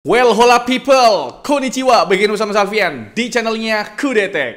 Well, hola people, konnichiwa, begini bersama Salvian di channelnya Kudetek.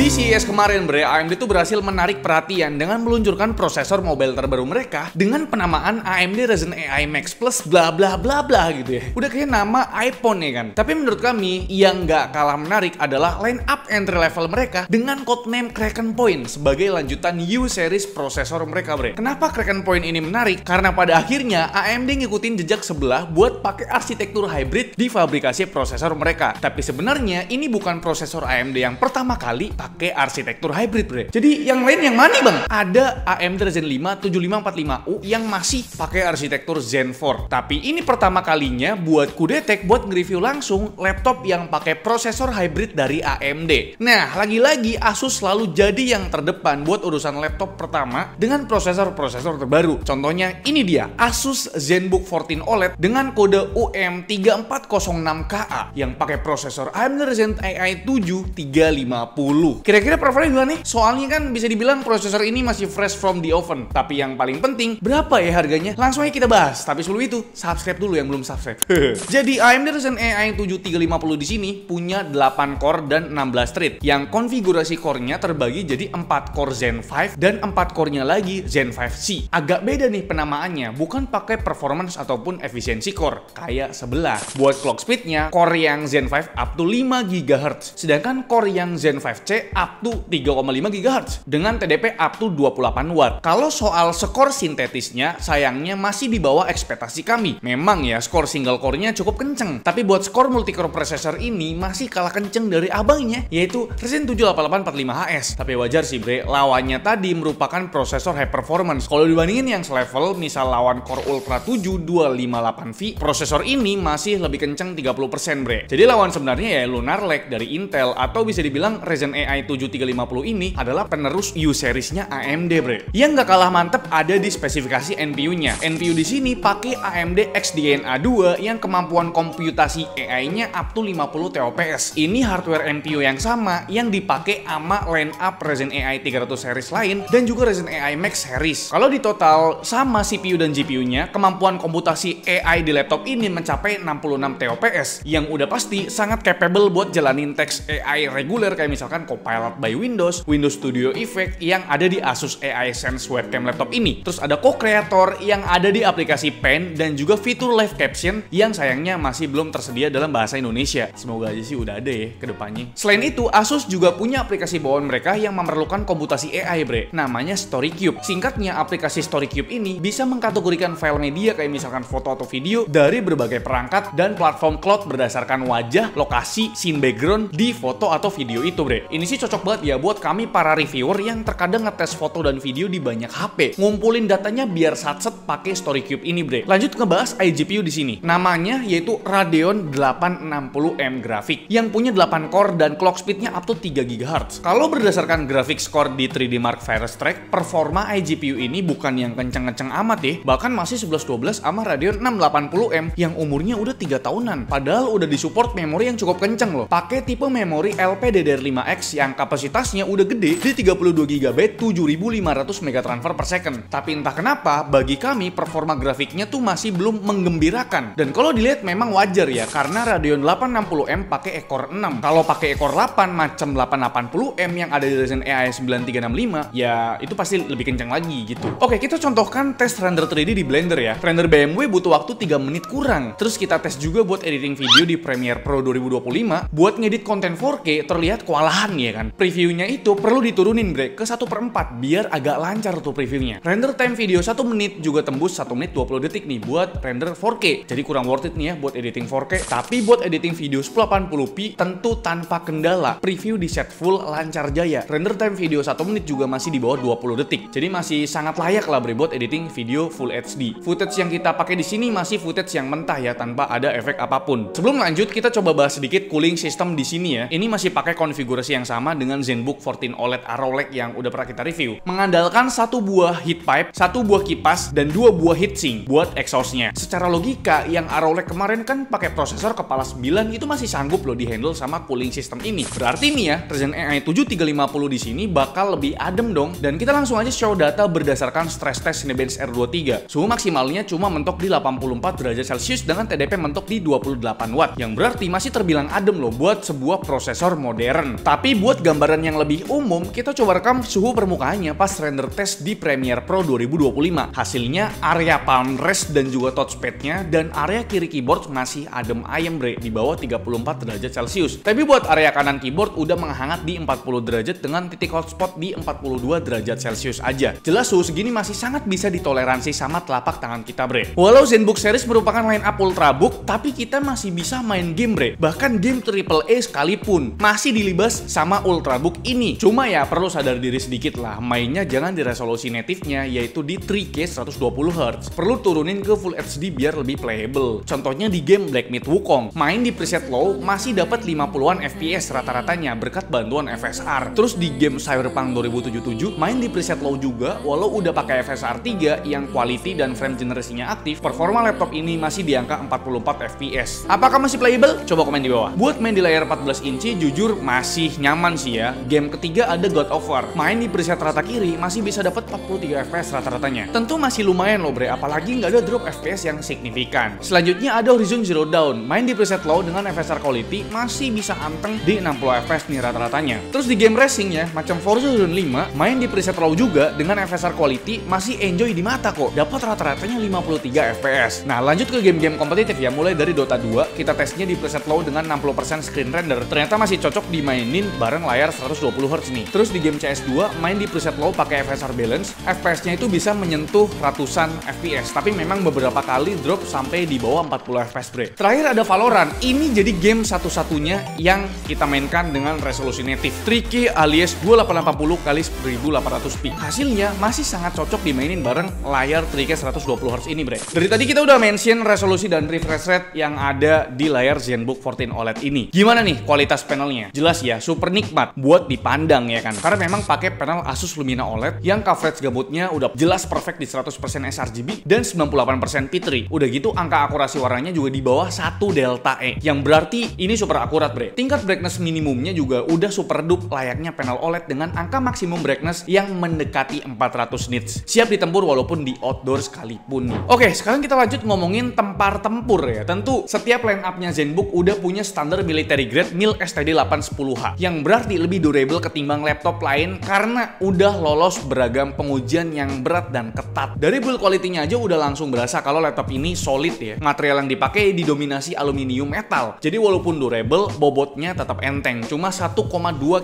Di CES kemarin AMD itu berhasil menarik perhatian dengan meluncurkan prosesor mobile terbaru mereka dengan penamaan AMD Ryzen AI Max Plus bla bla bla bla gitu ya. Udah kayak nama iPhone ya kan. Tapi menurut kami yang nggak kalah menarik adalah line up entry level mereka dengan codename Kraken Point sebagai lanjutan U series prosesor mereka Kenapa Kraken Point ini menarik? Karena pada akhirnya AMD ngikutin jejak sebelah buat pakai arsitektur hybrid di fabrikasi prosesor mereka. Tapi sebenarnya ini bukan prosesor AMD yang pertama kali pakai arsitektur hybrid Jadi yang lain yang mana bang? Ada AMD Ryzen 5 7545U yang masih pakai arsitektur Zen 4. Tapi ini pertama kalinya buat Kudetek buat nge-review langsung laptop yang pakai prosesor hybrid dari AMD. Nah, lagi-lagi Asus selalu jadi yang terdepan buat urusan laptop pertama dengan prosesor-prosesor terbaru. Contohnya ini dia, Asus ZenBook 14 OLED dengan kode UM3406KA yang pakai prosesor AMD Ryzen AI 7 350. Kira-kira prefernya gimana nih? Soalnya kan bisa dibilang prosesor ini masih fresh from the oven. Tapi yang paling penting, berapa ya harganya? Langsung aja kita bahas. Tapi sebelum itu, subscribe dulu yang belum subscribe. Jadi AMD Ryzen AI 7350 di sini punya 8 core dan 16 thread. Yang konfigurasi core-nya terbagi jadi 4 core Zen 5 dan 4 core-nya lagi Zen 5C. Agak beda nih penamaannya, bukan pakai performance ataupun efisiensi core kayak sebelah. Buat clock speed-nya, core yang Zen 5 up to 5 GHz, sedangkan core yang Zen 5C up to 3,5 GHz dengan TDP up to 28 Watt. Kalau soal skor sintetisnya, sayangnya masih di bawah ekspektasi kami. Memang ya, skor single core-nya cukup kenceng, tapi buat skor multi-core processor ini masih kalah kenceng dari abangnya, yaitu Ryzen 7 8845HS. Tapi wajar sih lawannya tadi merupakan prosesor high performance. Kalau dibandingin yang selevel, misal lawan Core Ultra 7 258V, prosesor ini masih lebih kenceng 30% Jadi lawan sebenarnya ya Lunar Lake dari Intel, atau bisa dibilang Ryzen AI 7350 ini adalah penerus U series-nya AMD Yang nggak kalah mantep ada di spesifikasi NPU-nya. NPU di sini pakai AMD XDNA 2 yang kemampuan komputasi AI-nya up to 50 TOPS. Ini hardware NPU yang sama yang dipakai sama line up Ryzen AI 300 series lain dan juga Ryzen AI Max series. Kalau di total sama CPU dan GPU-nya, kemampuan komputasi AI di laptop ini mencapai 66 TOPS yang udah pasti sangat capable buat jalanin teks AI reguler kayak misalkan Copilot by Windows Studio Effect yang ada di Asus AI Sense webcam laptop ini. Terus ada Co-Creator yang ada di aplikasi Pen dan juga fitur live caption yang sayangnya masih belum tersedia dalam bahasa Indonesia. Semoga aja sih udah ada ya ke depannya. Selain itu, Asus juga punya aplikasi bawaan mereka yang memerlukan komputasi AI namanya StoryCube. Singkatnya, aplikasi StoryCube ini bisa mengkategorikan file media kayak misalkan foto atau video dari berbagai perangkat dan platform cloud berdasarkan wajah, lokasi, scene background di foto atau video itu Ini sih cocok banget ya buat kami para reviewer yang terkadang ngetes foto dan video di banyak HP. Ngumpulin datanya biar satset pakai StoryCube ini Lanjut ngebahas iGPU di sini. Namanya yaitu Radeon 860M Graphic yang punya 8 core dan clock speednya up to 3 GHz. Kalau berdasarkan graphics score di 3D Mark Virus Track, performa iGPU ini bukan yang kenceng-kenceng amat ya. Bahkan masih 1112 sama Radeon 680M yang umurnya udah 3 tahunan. Padahal udah disupport memori yang cukup kenceng loh. Pakai tipe memori LPDDR5X yang kapasitasnya udah gede di 32 GB 7500 MB transfer per second. Tapi entah kenapa bagi kami performa grafiknya tuh masih belum menggembirakan. Dan kalau dilihat memang wajar ya karena Radeon 860M pakai ekor 6. Kalau pakai ekor 8 macam 880M yang ada di Ryzen AI 9365 ya itu pasti lebih kencang lagi gitu. Oke, kita contohkan tes render 3D di Blender ya. Render BMW butuh waktu 3 menit kurang. Terus kita tes juga buat editing video di Premiere Pro 2025 buat ngedit konten 4K terlihat kewalahan ya kan. Previewnya itu perlu diturunin ke 1/4 biar agak lancar tuh previewnya. Render time video 1 menit juga tembus 1 menit 20 detik nih buat render 4K. Jadi kurang worth it nih ya buat editing 4K. Tapi buat editing video 1080p tentu tanpa kendala. Preview di set full lancar jaya. Render time video 1 menit juga masih di bawah 20 detik. Jadi masih sangat layak lah buat editing video full HD. Footage yang kita pakai di sini masih footage yang mentah ya tanpa ada efek apapun. Sebelum lanjut kita coba bahas sedikit cooling system di sini ya. Ini masih pakai konfigurasi yang sama dengan dengan ZenBook 14 OLED Arrow Lake yang udah pernah kita review. Mengandalkan satu buah heat pipe, satu buah kipas, dan dua buah heatsink buat exhaustnya. Secara logika, yang Arrow Lake kemarin kan pakai prosesor kepala 9 itu masih sanggup loh di-handle sama cooling system ini. Berarti nih ya, Ryzen AI 7 3550 di sini bakal lebih adem dong. Dan kita langsung aja show data berdasarkan stress test Cinebench R23. Suhu maksimalnya cuma mentok di 84 derajat Celcius dengan TDP mentok di 28 watt. Yang berarti masih terbilang adem loh buat sebuah prosesor modern. Tapi buat gambaran yang lebih umum, kita coba rekam suhu permukaannya pas render test di Premiere Pro 2025. Hasilnya area palm rest dan juga touchpadnya dan area kiri keyboard masih adem ayem bre di bawah 34 derajat Celcius. Tapi buat area kanan keyboard udah menghangat di 40 derajat dengan titik hotspot di 42 derajat Celcius aja. Jelas suhu segini masih sangat bisa ditoleransi sama telapak tangan kita bre. Walau ZenBook series merupakan line up Ultrabook, tapi kita masih bisa main game bre. Bahkan game AAA sekalipun masih dilibas sama Ultrabook ini. Cuma ya perlu sadar diri sedikit lah, mainnya jangan di resolusi native-nya yaitu di 3K 120Hz. Perlu turunin ke Full HD biar lebih playable. Contohnya di game Black Myth Wukong, main di preset low masih dapat 50-an FPS rata-ratanya berkat bantuan FSR. Terus di game Cyberpunk 2077 main di preset low juga walau udah pakai FSR 3 yang quality dan frame generasinya aktif, performa laptop ini masih di angka 44 FPS. Apakah masih playable? Coba komen di bawah. Buat main di layar 14 inci jujur masih nyaman sih ya. Game ketiga ada God of War. Main di preset rata kiri masih bisa dapat 43 FPS rata-ratanya. Tentu masih lumayan loh bre, apalagi nggak ada drop FPS yang signifikan. Selanjutnya ada Horizon Zero Dawn. Main di preset low dengan FSR quality masih bisa anteng di 60 FPS nih rata-ratanya. Terus di game racing ya, macam Forza Horizon 5, main di preset low juga dengan FSR quality masih enjoy di mata kok. Dapat rata-ratanya 53 FPS. Nah, lanjut ke game-game kompetitif ya, mulai dari Dota 2, kita tesnya di preset low dengan 60% screen render. Ternyata masih cocok dimainin bareng layar 120Hz nih. Terus di game CS2, main di preset low pakai FSR balance, FPS-nya itu bisa menyentuh ratusan FPS, tapi memang beberapa kali drop sampai di bawah 40 FPS bre. Terakhir ada Valorant. Ini jadi game satu-satunya yang kita mainkan dengan resolusi native 3K alias 2880 x 1800p. Hasilnya masih sangat cocok dimainin bareng layar 3K 120Hz ini bre. Dari tadi kita udah mention resolusi dan refresh rate yang ada di layar ZenBook 14 OLED ini. Gimana nih kualitas panelnya? Jelas ya, super nikmat buat dipandang ya kan. Karena memang pakai panel Asus Lumina OLED yang coverage gabutnya udah jelas perfect di 100% sRGB dan 98% P3. Udah gitu angka akurasi warnanya juga di bawah 1 delta E. Yang berarti ini super akurat bre. Tingkat brightness minimumnya juga udah super redup layaknya panel OLED dengan angka maksimum brightness yang mendekati 400 nits. Siap ditempur walaupun di outdoor sekalipun nih. Oke, sekarang kita lanjut ngomongin tempar tempur ya. Tentu setiap line up-nya ZenBook udah punya standar military grade MIL STD810H yang berarti lebih durable ketimbang laptop lain karena udah lolos beragam pengujian yang berat dan ketat. Dari build quality-nya aja udah langsung berasa kalau laptop ini solid ya. Material yang dipakai didominasi aluminium metal. Jadi walaupun durable, bobotnya tetap enteng, cuma 1,2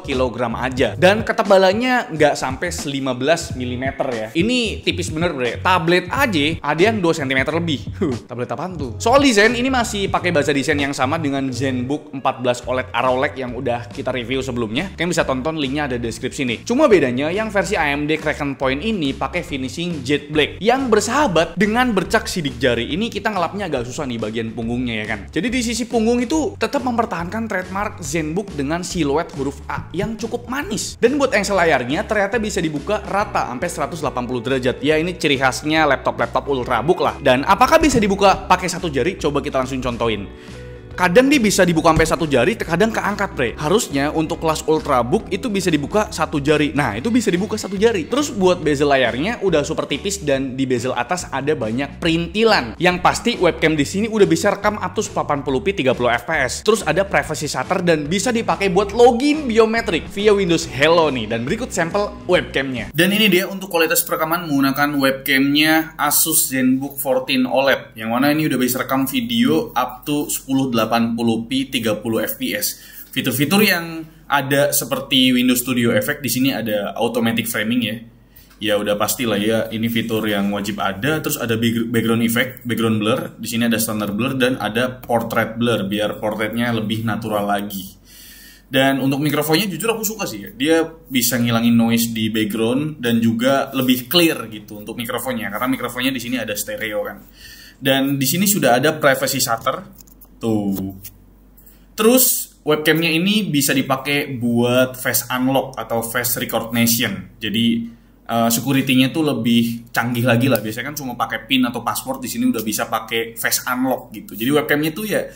kg aja. Dan ketebalannya nggak sampai 15 mm ya. Ini tipis bener bre. Tablet aja ada yang 2 cm lebih. Tablet apaan tuh? Soal desain ini masih pakai baza desain yang sama dengan ZenBook 14 OLED Arrow Lake yang udah kita review sebelumnya. Kalian bisa tonton, linknya ada di deskripsi nih. Cuma bedanya yang versi AMD Kraken Point ini pakai finishing jet black yang bersahabat dengan bercak sidik jari. Ini kita ngelapnya agak susah nih bagian punggungnya ya kan. Jadi di sisi punggung itu tetap mempertahankan trademark ZenBook dengan siluet huruf A yang cukup manis. Dan buat engsel layarnya ternyata bisa dibuka rata sampai 180 derajat. Ya ini ciri khasnya laptop-laptop Ultrabook lah. Dan apakah bisa dibuka pakai satu jari? Coba kita langsung contohin. Kadang dia bisa dibuka sampai satu jari, kadang keangkat bre. Harusnya untuk kelas Ultrabook itu bisa dibuka satu jari. Nah itu bisa dibuka satu jari. Terus buat bezel layarnya udah super tipis dan di bezel atas ada banyak perintilan. Yang pasti webcam di sini udah bisa rekam up to 80p 30 fps. Terus ada privacy shutter dan bisa dipakai buat login biometrik via Windows Hello nih. Dan berikut sampel webcamnya. Dan ini dia untuk kualitas perekaman menggunakan webcamnya Asus ZenBook 14 OLED. Yang mana ini udah bisa rekam video up to 1080p 30 fps. Fitur-fitur yang ada seperti Windows Studio Effect di sini ada automatic framing ya. Ya udah pastilah ya, ini fitur yang wajib ada. Terus ada background effect, background blur. Di sini ada standard blur dan ada portrait blur biar portraitnya lebih natural lagi. Dan untuk mikrofonnya jujur aku suka sih ya. Dia bisa ngilangin noise di background dan juga lebih clear gitu untuk mikrofonnya karena mikrofonnya di sini ada stereo kan. Dan di sini sudah ada privacy shutter. Tuh. Terus Webcamnya ini bisa dipakai buat face unlock atau face recognition. Jadi security-nya tuh lebih canggih lagi lah. Biasanya kan cuma pakai PIN atau password, di sini udah bisa pakai face unlock gitu. Jadi webcamnya tuh ya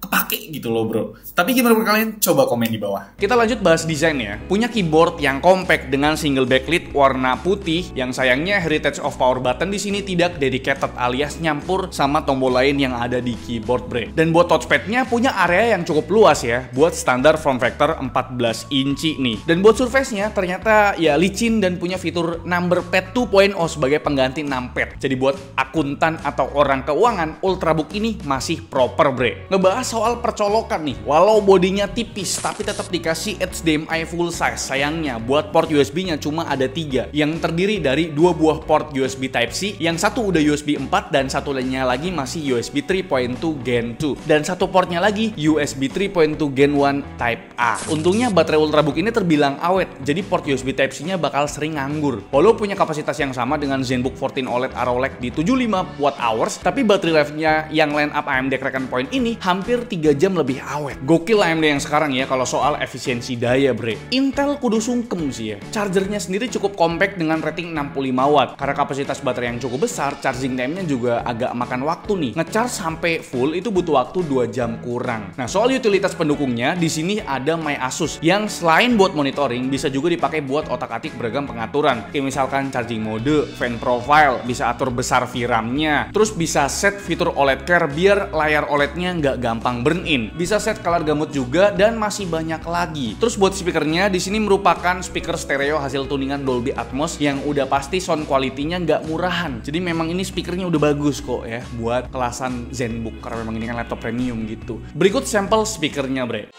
kepake gitu loh bro. Tapi gimana menurut kalian? Coba komen di bawah. Kita lanjut bahas desain ya. Punya keyboard yang compact dengan single backlit warna putih. Yang sayangnya heritage of power button di sini tidak dedicated alias nyampur sama tombol lain yang ada di keyboard bre. Dan buat touchpadnya punya area yang cukup luas ya. Buat standar form factor 14 inci nih. Dan buat surface-nya ternyata ya licin dan punya fitur number pad 2.0 sebagai pengganti numpad. Jadi buat akuntan atau orang keuangan, Ultrabook ini masih proper bre. Ngebahas soal percolokan nih, walau bodinya tipis tapi tetap dikasih HDMI full size. Sayangnya buat port USB-nya cuma ada 3 yang terdiri dari 2 buah port USB Type-C, yang satu udah USB 4 dan satu lainnya lagi masih USB 3.2 Gen 2 dan satu portnya lagi USB 3.2 Gen 1 Type A. Untungnya baterai Ultrabook ini terbilang awet, jadi port USB Type-C-nya bakal sering nganggur. Walau punya kapasitas yang sama dengan ZenBook 14 OLED Arrowlake di 75 Wh, tapi baterai life-nya yang line up AMD Kraken Point ini hampir 3 jam lebih awet. Gokil AMD yang sekarang ya kalau soal efisiensi daya bre. Intel kudu sungkem sih ya. Chargernya sendiri cukup compact dengan rating 65 watt. Karena kapasitas baterai yang cukup besar, charging time-nya juga agak makan waktu nih. Ngecharge sampai full itu butuh waktu 2 jam kurang. Nah, soal utilitas pendukungnya, di sini ada My Asus yang selain buat monitoring bisa juga dipakai buat otak-atik beragam pengaturan. Kayak misalkan charging mode, fan profile, bisa atur besar VRAM-nya, terus bisa set fitur OLED Care biar layar OLED-nya nggak gampang burn in. Bisa set color gamut juga dan masih banyak lagi. Terus buat speakernya di sini merupakan speaker stereo hasil tuningan Dolby Atmos yang udah pasti sound quality-nya nggak murahan. Jadi memang ini speakernya udah bagus kok ya buat kelasan ZenBook karena memang ini kan laptop premium gitu. Berikut sampel speakernya bre.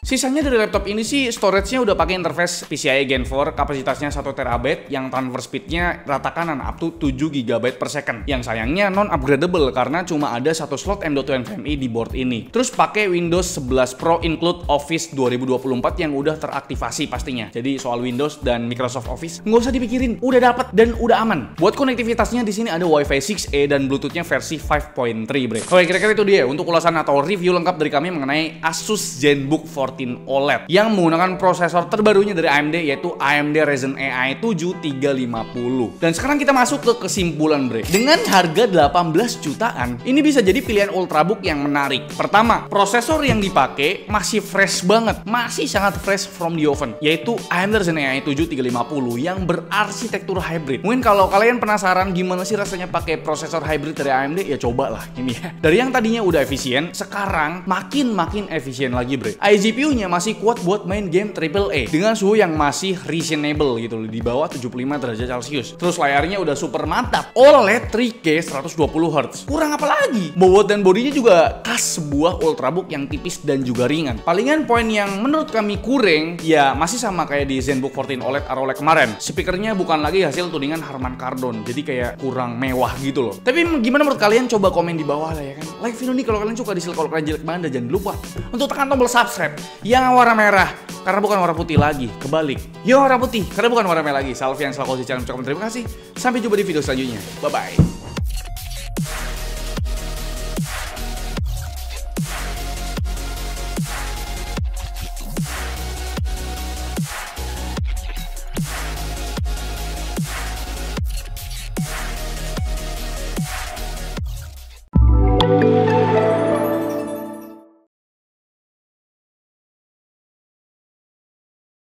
Sisanya dari laptop ini sih storage-nya udah pakai interface PCIe Gen 4, kapasitasnya 1 TB yang transfer speed-nya rata kanan up to 7 GB per second. Yang sayangnya non upgradable karena cuma ada satu slot M.2 NVMe di board ini. Terus pakai Windows 11 Pro include Office 2024 yang udah teraktivasi pastinya. Jadi soal Windows dan Microsoft Office nggak usah dipikirin, udah dapat dan udah aman. Buat konektivitasnya di sini ada Wi-Fi 6E dan Bluetooth-nya versi 5.3 bre. Oke, kira-kira itu dia untuk ulasan atau review lengkap dari kami mengenai Asus ZenBook 14 OLED yang menggunakan prosesor terbarunya dari AMD yaitu AMD Ryzen AI 7 350. Dan sekarang kita masuk ke kesimpulan bre. Dengan harga 18 jutaan, ini bisa jadi pilihan Ultrabook yang menarik. Pertama, prosesor yang dipakai masih fresh banget, masih sangat fresh from the oven, yaitu AMD Ryzen AI 7 350 yang berarsitektur hybrid. Mungkin kalau kalian penasaran gimana sih rasanya pakai prosesor hybrid dari AMD, ya cobalah ini ya. Dari yang tadinya udah efisien, sekarang makin efisien lagi bre. iGPU-nya masih kuat buat main game AAA dengan suhu yang masih reasonable gitu loh, di bawah 75 derajat Celcius. Terus layarnya udah super mantap, OLED 3K 120Hz. Kurang apa lagi? Bobot dan bodinya juga khas sebuah Ultrabook yang tipis dan juga ringan. Palingan poin yang menurut kami kurang ya masih sama kayak di ZenBook 14 OLED Arrowlake kemarin. Speakernya bukan lagi hasil tuningan Harman Kardon, jadi kayak kurang mewah gitu loh. Tapi gimana menurut kalian? Coba komen di bawah lah ya kan. Like video ini kalau kalian suka, dislike kalau kalian jelek banget, dan jangan lupa untuk tekan tombol subscribe yang warna merah karena bukan warna putih lagi, kebalik. Yang warna putih karena bukan warna merah lagi. Salve yang selalu di channel. Terima kasih. Sampai jumpa di video selanjutnya. Bye bye.